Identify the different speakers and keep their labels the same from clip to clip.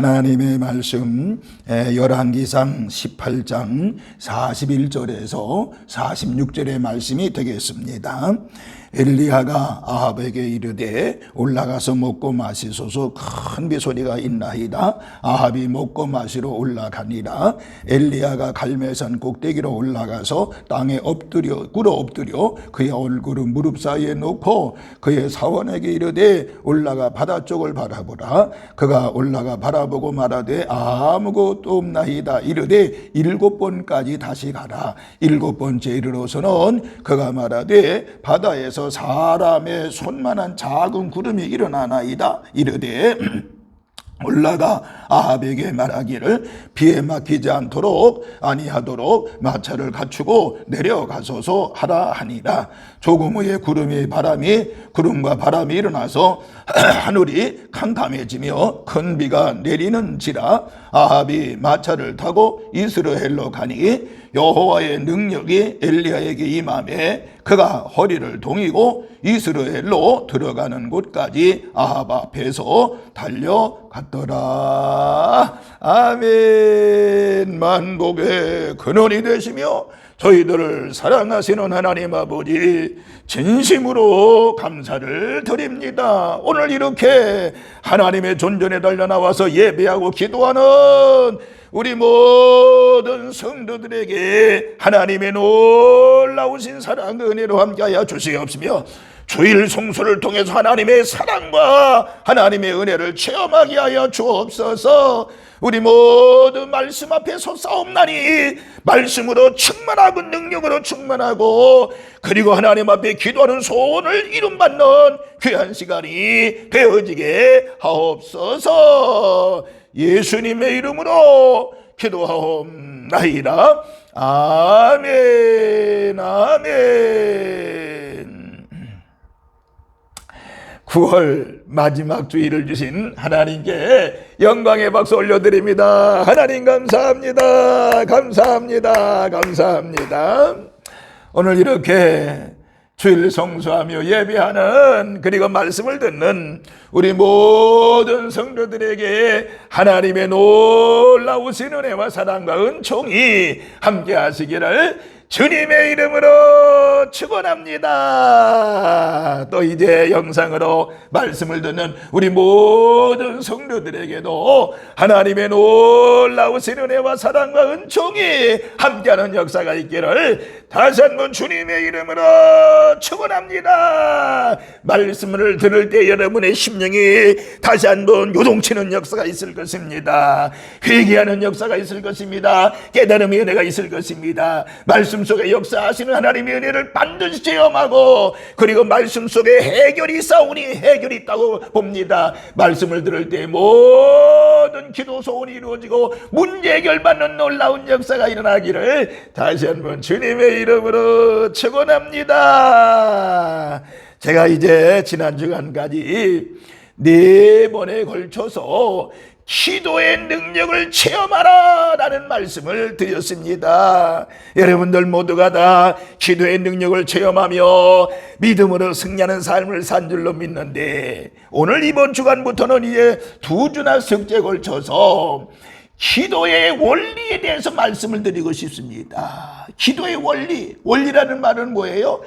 Speaker 1: 하나님의 말씀 열왕기상 18장 41절에서 46절의 말씀이 되겠습니다. 엘리야가 아합에게 이르되 올라가서 먹고 마시소서 큰 비소리가 있나이다. 아합이 먹고 마시러 올라가니라. 엘리야가 갈멜산 꼭대기로 올라가서 땅에 꿇어 엎드려 그의 얼굴을 무릎 사이에 놓고 그의 사원에게 이르되 올라가 바다 쪽을 바라보라. 그가 올라가 바라보고 말하되 아무것도 없나이다. 이르되 7번까지 다시 가라. 7번째 이르러서는 그가 말하되 바다에서 사람의 손만한 작은 구름이 일어나나이다. 이르되 올라가 아합에게 말하기를 비에 막히지 않도록 아니하도록 마차를 갖추고 내려가소서 하라 하니라. 조금 후에 구름과 바람이 일어나서 하늘이 캄캄해지며 큰 비가 내리는지라. 아합이 마차를 타고 이스라엘로 가니 여호와의 능력이 엘리야에게 임하매 그가 허리를 동이고 이스라엘로 들어가는 곳까지 아합 앞에서 달려갔더라. 아멘. 만복의 근원이 되시며 저희들을 사랑하시는 하나님 아버지, 진심으로 감사를 드립니다. 오늘 이렇게 하나님의 존전에 달려나와서 예배하고 기도하는 우리 모든 성도들에게 하나님의 놀라우신 사랑 은혜로 함께하여 주시옵시며 주일 성수를 통해서 하나님의 사랑과 하나님의 은혜를 체험하게 하여 주옵소서. 우리 모두 말씀 앞에 솟사옵나니 말씀으로 충만하고 능력으로 충만하고 그리고 하나님 앞에 기도하는 소원을 이룸받는 귀한 시간이 되어지게 하옵소서. 예수님의 이름으로 기도하옵나이다. 아멘. 아멘. 9월 마지막 주일을 주신 하나님께 영광의 박수 올려드립니다. 하나님 감사합니다. 감사합니다. 감사합니다. 오늘 이렇게 주일 성수하며 예배하는 그리고 말씀을 듣는 우리 모든 성도들에게 하나님의 놀라우신 은혜와 사랑과 은총이 함께 하시기를 주님의 이름으로 축원합니다. 또 이제 영상으로 말씀을 듣는 우리 모든 성도들에게도 하나님의 놀라우신 은혜와 사랑과 은총이 함께하는 역사가 있기를 다시 한번 주님의 이름으로 축원합니다. 말씀을 들을 때 여러분의 심령이 다시 한번 요동치는 역사가 있을 것입니다. 회개하는 역사가 있을 것입니다. 깨달음의 은혜가 있을 것입니다. 말씀 속에 역사하시는 하나님의 은혜를 반드시 체험하고 그리고 말씀 속에 해결이 있사오니 해결이 있다고 봅니다. 말씀을 들을 때 모든 기도 소원이 이루어지고 문제 해결받는 놀라운 역사가 일어나기를 다시 한번 주님의 이름으로 축원합니다. 제가 이제 지난 주간까지 4번에 걸쳐서 기도의 능력을 체험하라 라는 말씀을 드렸습니다. 여러분들 모두가 다 기도의 능력을 체험하며 믿음으로 승리하는 삶을 산 줄로 믿는데 오늘 이번 주간부터는 이제 2주나 석제에 걸쳐서 기도의 원리에 대해서 말씀을 드리고 싶습니다. 기도의 원리라는 말은 뭐예요?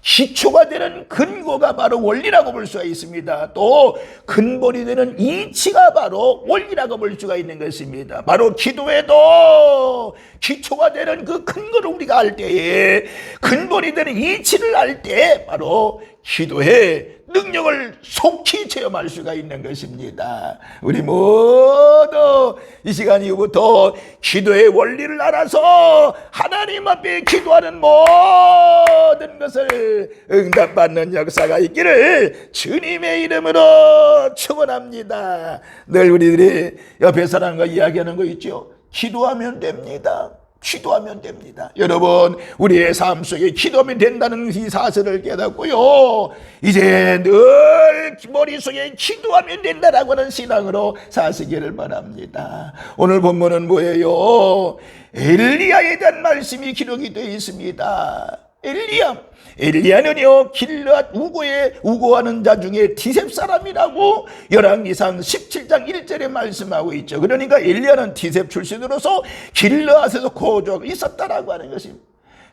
Speaker 1: 기초가 되는 근거가 바로 원리라고 볼 수가 있습니다. 또 근본이 되는 이치가 바로 원리라고 볼 수가 있는 것입니다. 바로 기도에도 기초가 되는 그 근거를 우리가 알 때에 근본이 되는 이치를 알 때 바로 기도의 능력을 속히 체험할 수가 있는 것입니다. 우리 모두 이 시간 이후부터 기도의 원리를 알아서 하나님 앞에 기도하는 모든 것을 응답받는 역사가 있기를 주님의 이름으로 축원합니다. 늘 우리들이 옆에 사람과 이야기하는 거 있죠. 기도하면 됩니다. 기도하면 됩니다. 여러분, 우리의 삶 속에 기도하면 된다는 이 사실을 깨닫고요, 이제 늘 머릿속에 기도하면 된다라고 하는 신앙으로 사시기를 바랍니다. 오늘 본문은 뭐예요? 엘리야에 대한 말씀이 기록이 되어 있습니다. 엘리야는요 길르앗 우고에 우고하는 자 중에 디셉 사람이라고 열왕기상 17장 1절에 말씀하고 있죠. 그러니까 엘리야는 디셉 출신으로서 길르앗에서 거주하고 있었다라고 하는 것입니다.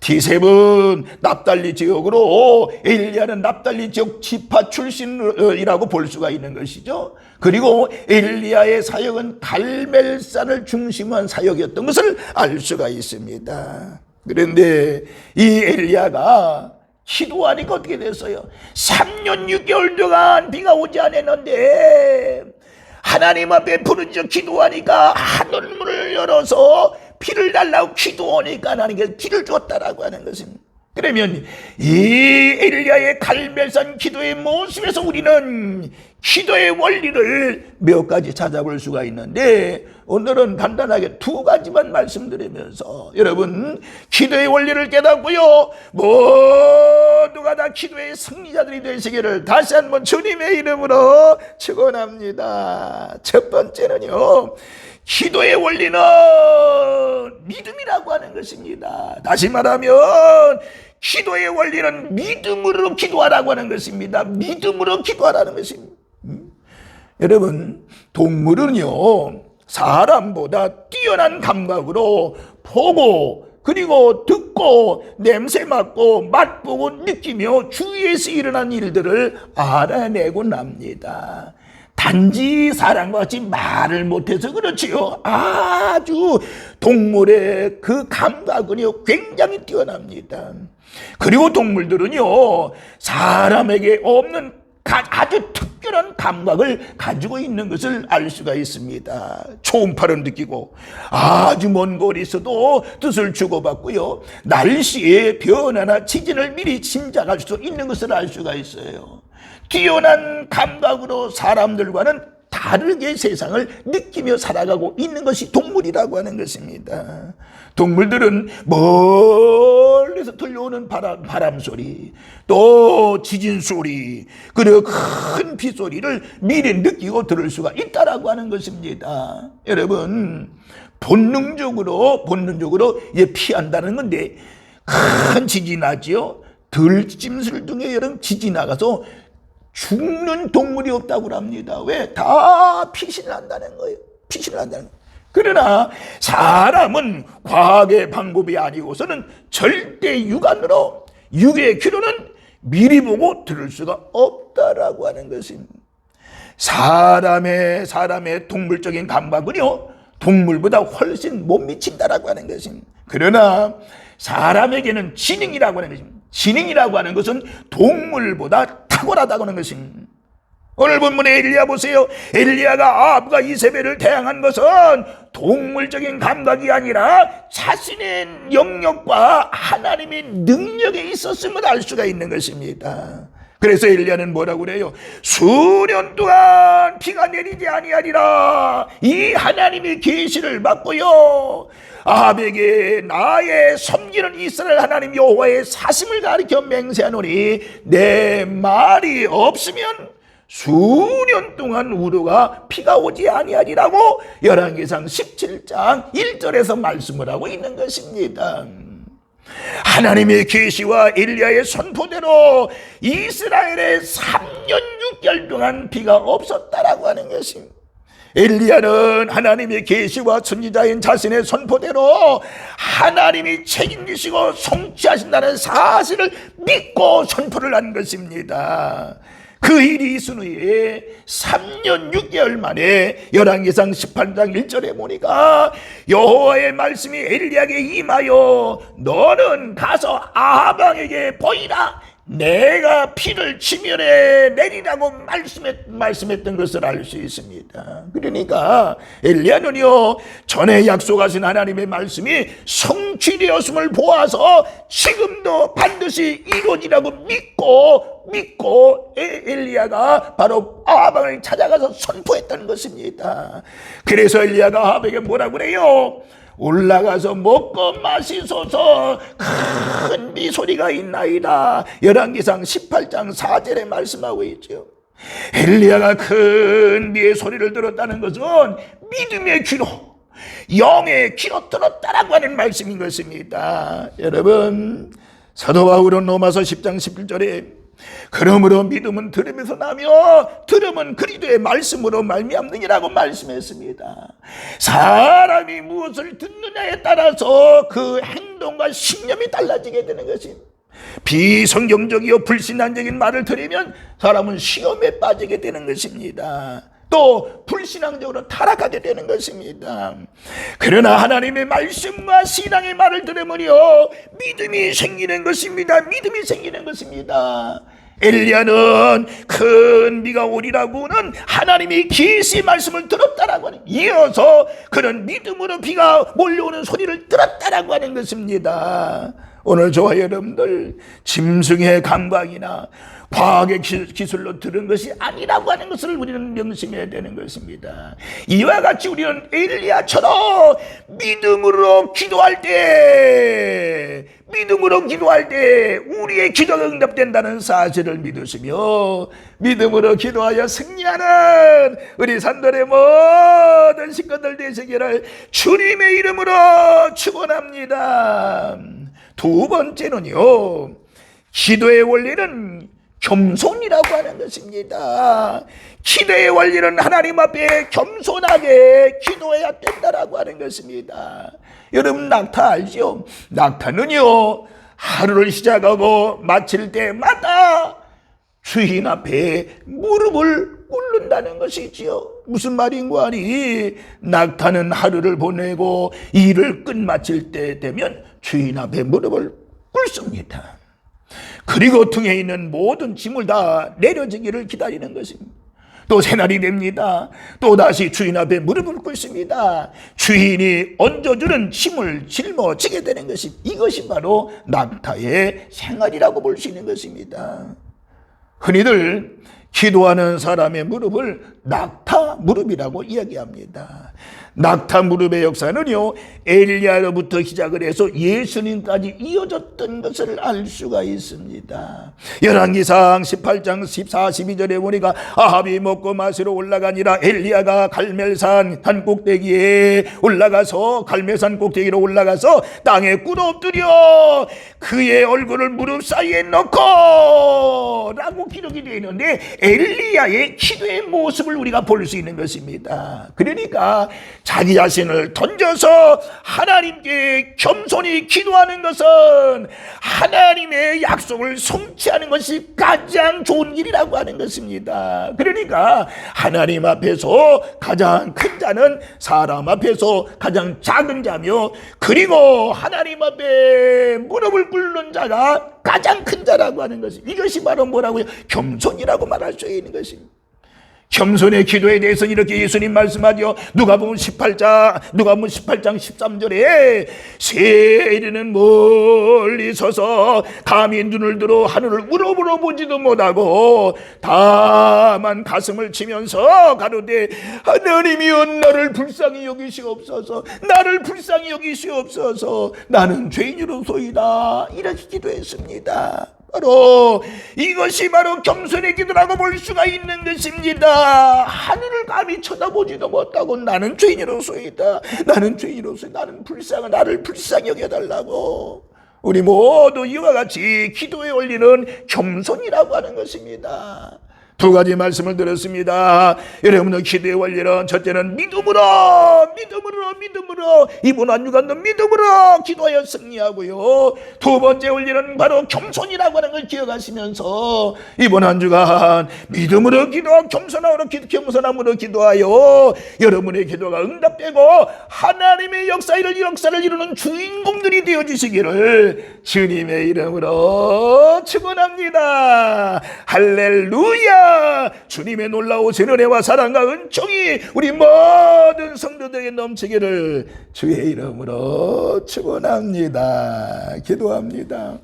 Speaker 1: 디셉은 납달리 지역으로, 엘리야는 납달리 지역 지파 출신이라고 볼 수가 있는 것이죠. 그리고 엘리야의 사역은 갈멜산을 중심한 사역이었던 것을 알 수가 있습니다. 그런데 이 엘리야가 기도하니까 어떻게 됐어요? 3년 6개월 동안 비가 오지 않았는데 하나님 앞에 부르짖어 기도하니까 하늘문을 열어서 비를 달라고 기도하니까 하나님께서 비를 줬다라고 하는 것입니다. 그러면 이 엘리야의 갈멜산 기도의 모습에서 우리는 기도의 원리를 몇 가지 찾아볼 수가 있는데, 오늘은 간단하게 두 가지만 말씀드리면서 여러분 기도의 원리를 깨닫고요 모두가 다 기도의 승리자들이 되시기를 다시 한번 주님의 이름으로 축원합니다. 첫 번째는요, 기도의 원리는 믿음이라고 하는 것입니다. 다시 말하면 기도의 원리는 믿음으로 기도하라고 하는 것입니다. 믿음으로 기도하라는 것입니다. 여러분, 동물은요 사람보다 뛰어난 감각으로 보고, 그리고 듣고, 냄새 맡고, 맛보고, 느끼며 주위에서 일어난 일들을 알아내고 납니다. 단지 사람과 같이 말을 못해서 그렇지요, 아주 동물의 그 감각은요 굉장히 뛰어납니다. 그리고 동물들은요 사람에게 없는 아주 특별한 감각을 가지고 있는 것을 알 수가 있습니다. 초음파를 느끼고, 아주 먼 거리에서도 뜻을 주고받고요, 날씨의 변화나 지진을 미리 짐작할 수 있는 것을 알 수가 있어요. 뛰어난 감각으로 사람들과는 다르게 세상을 느끼며 살아가고 있는 것이 동물이라고 하는 것입니다. 동물들은 멀리서 들려오는 바람 소리, 또 지진 소리, 그리고 큰 비 소리를 미리 느끼고 들을 수가 있다라고 하는 것입니다. 여러분, 본능적으로 피한다는 건데, 큰 지진이 나지요, 들짐승을 등에 여름 지진이 나가서 죽는 동물이 없다고 합니다. 왜? 다 피신을 한다는 거예요. 피신을 한다는 거예요. 그러나 사람은 과학의 방법이 아니고서는 절대 육안으로, 육의 귀로는 미리 보고 들을 수가 없다라고 하는 것입니다. 사람의 동물적인 감각은요 동물보다 훨씬 못 미친다라고 하는 것입니다. 그러나 사람에게는 지능이라고 하는 것입니다. 지능이라고 하는 것은 동물보다 탁월하다고 하는 것입니다. 오늘 본문의 엘리야 보세요. 엘리야가 아합과 이세벨을 대항한 것은 동물적인 감각이 아니라 자신의 영역과 하나님의 능력에 있었음을 알 수가 있는 것입니다. 그래서 엘리야는 뭐라고 그래요? 수년 동안 비가 내리지 아니하리라. 이 하나님의 계시를 받고요, 아합에게 나의 섬기는 이스라엘 하나님 여호와의 사심을 가리켜 맹세하노니 내 말이 없으면 수년 동안 우루가 비가 오지 아니하리라고 열왕기상 17장 1절에서 말씀을 하고 있는 것입니다. 하나님의 계시와 엘리야의 선포대로 이스라엘에 3년 6개월 동안 비가 없었다라고 하는 것입니다. 엘리야는 하나님의 계시와 선지자인 자신의 선포대로 하나님이 책임지시고 성취하신다는 사실을 믿고 선포를 한 것입니다. 그 일이 있은 후에 3년 6개월 만에 열왕기상 18장 1절에 보니까 여호와의 말씀이 엘리야에게 임하여 너는 가서 아합 왕에게 보이라. 내가 피를 지면에 내리라고 말씀했던 것을 알 수 있습니다. 그러니까 엘리야는요 전에 약속하신 하나님의 말씀이 성취되었음을 보아서 지금도 반드시 이루어지라고 믿고 엘리야가 바로 아합 왕을 찾아가서 선포했다는 것입니다. 그래서 엘리야가 아합에게 뭐라고 그래요? 올라가서 먹고 마시소서, 큰 비소리가 있나이다. 열왕기상 18장 4절에 말씀하고 있죠. 엘리야가 큰 비의 소리를 들었다는 것은 믿음의 귀로, 영의 귀로 들었다라고 하는 말씀인 것입니다. 여러분, 사도 바울은 로마서 10장 11절에 그러므로 믿음은 들음에서 나며 들음은 그리스도의 말씀으로 말미암느니라고 말씀했습니다. 사람이 무엇을 듣느냐에 따라서 그 행동과 신념이 달라지게 되는 것입니다. 비성경적이요 불신앙적인 말을 들으면 사람은 시험에 빠지게 되는 것입니다. 또 불신앙적으로 타락하게 되는 것입니다. 그러나 하나님의 말씀과 신앙의 말을 들으면요 믿음이 생기는 것입니다. 믿음이 생기는 것입니다. 엘리야는 큰 비가 오리라고는 하나님이 계시 말씀을 들었다라고 하는, 이어서 그는 믿음으로 비가 몰려오는 소리를 들었다라고 하는 것입니다. 오늘 저와 여러분들 짐승의 감각이나 과학의 기술로 들은 것이 아니라고 하는 것을 우리는 명심해야 되는 것입니다. 이와 같이 우리는 엘리야처럼 믿음으로 기도할 때 우리의 기도가 응답된다는 사실을 믿으시며 믿음으로 기도하여 승리하는 우리 산돌의 모든 식구들 되시기를 주님의 이름으로 축원합니다. 두 번째는요, 기도의 원리는 겸손이라고 하는 것입니다. 기도의 원리는 하나님 앞에 겸손하게 기도해야 된다라고 하는 것입니다. 여러분 낙타 알죠? 낙타는요 하루를 시작하고 마칠 때마다 주인 앞에 무릎을 꿇는다는 것이지요. 무슨 말인고 하니 낙타는 하루를 보내고 일을 끝마칠 때 되면 주인 앞에 무릎을 꿇습니다. 그리고 등에 있는 모든 짐을 다 내려지기를 기다리는 것입니다. 또 새날이 됩니다. 또다시 주인 앞에 무릎을 꿇습니다. 주인이 얹어주는 짐을 짊어지게 되는 것입니다. 이것이 바로 낙타의 생활이라고 볼 수 있는 것입니다. 흔히들 기도하는 사람의 무릎을 낙타 무릎이라고 이야기합니다. 낙타 무릎의 역사는요 엘리야로부터 시작을 해서 예수님까지 이어졌던 것을 알 수가 있습니다. 열왕기상 18장 14, 12절에 보니까 아합이 먹고 마시러 올라가니라 엘리야가 갈멜산 산 꼭대기에 올라가서 갈멜산 꼭대기로 올라가서 땅에 꿇어 엎드려 그의 얼굴을 무릎 사이에 넣고 라고 기록이 되어 있는데 엘리야의 기도의 모습을 우리가 볼 수 있는 것입니다. 그러니까 자기 자신을 던져서 하나님께 겸손히 기도하는 것은 하나님의 약속을 성취하는 것이 가장 좋은 일이라고 하는 것입니다. 그러니까 하나님 앞에서 가장 큰 자는 사람 앞에서 가장 작은 자며, 그리고 하나님 앞에 무릎을 꿇는 자가 가장 큰 자라고 하는 것입니다. 이것이 바로 뭐라고요? 겸손이라고 말할 수 있는 것입니다. 겸손의 기도에 대해서는 이렇게 예수님 말씀하죠. 누가복음 18장 13절에 세리는 멀리 서서 감히 눈을 들어 하늘을 우러보지도 못하고 다만 가슴을 치면서 가로되 하나님이여 나를 불쌍히 여기시옵소서, 나를 불쌍히 여기시옵소서, 나는 죄인으로소이다, 이렇게 기도했습니다. 바로 이것이 바로 겸손의 기도라고 볼 수가 있는 것입니다. 하늘을 감히 쳐다보지도 못하고 나는 죄인으로소이다, 나는 죄인으로서 나는 나를 불쌍히 여겨달라고. 우리 모두 이와 같이 기도의 원리는 겸손이라고 하는 것입니다. 두 가지 말씀을 드렸습니다. 여러분의 기도의 원리는 첫째는 믿음으로 이번 한 주간도 믿음으로 기도하여 승리하고요, 두 번째 원리는 바로 겸손이라고 하는 걸 기억하시면서 이번 한 주간 믿음으로 기도하고 겸손함으로 기도하여 여러분의 기도가 응답되고 하나님의 역사를 이루는 주인공들이 되어주시기를 주님의 이름으로 축원합니다. 할렐루야. 주님의 놀라우신 은혜와 사랑과 은총이 우리 모든 성도들에게 넘치기를 주의 이름으로 축원합니다. 기도합니다.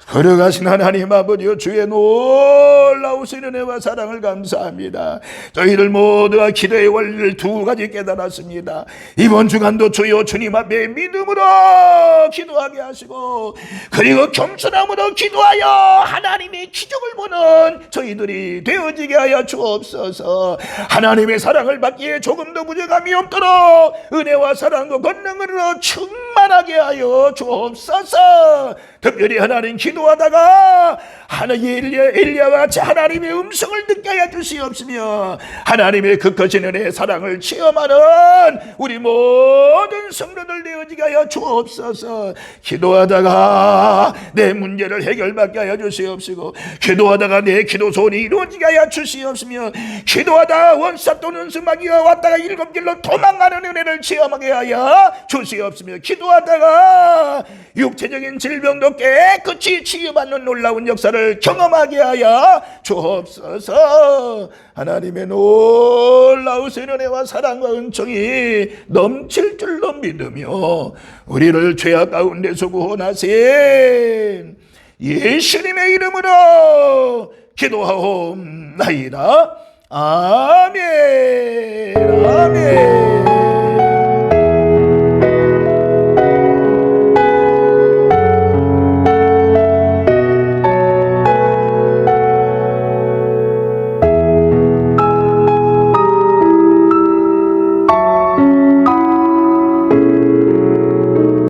Speaker 1: 걸어가신 하나님 아버지여, 주의 놀라우신 은혜와 사랑을 감사합니다. 저희들 모두가 기도의 원리를 두 가지 깨달았습니다. 이번 주간도 주여 주님 앞에 믿음으로 기도하게 하시고, 그리고 겸손함으로 기도하여 하나님의 기적을 보는 저희들이 되어지게 하여 주옵소서. 하나님의 사랑을 받기에 조금도 부족함이 없도록 은혜와 사랑과 권능으로 충만하게 하여 주옵소서. 특별히 하나님 기도하다가 엘리야와 같이 하나님의 음성을 듣게 하여 주시옵시며 하나님의 그 거친 은혜의 사랑을 체험하는 우리 모든 성도들 되어지게 하여 주옵소서. 기도하다가 내 문제를 해결받게 하여 주시옵시고 기도하다가 내 기도 소원이 이루어지게 하여 주시옵시며 기도하다가 원사 또는 수마귀가 왔다가 일곱 길로 도망가는 은혜를 체험하게 하여 주시옵시며 기도하다가 육체적인 질병도 깨끗이 치유받는 놀라운 역사를 경험하게 하여 주옵소서. 하나님의 놀라우신 은혜와 사랑과 은총이 넘칠 줄로 믿으며 우리를 죄악 가운데서 구원하신 예수님의 이름으로 기도하옵나이다. 아멘. 아멘.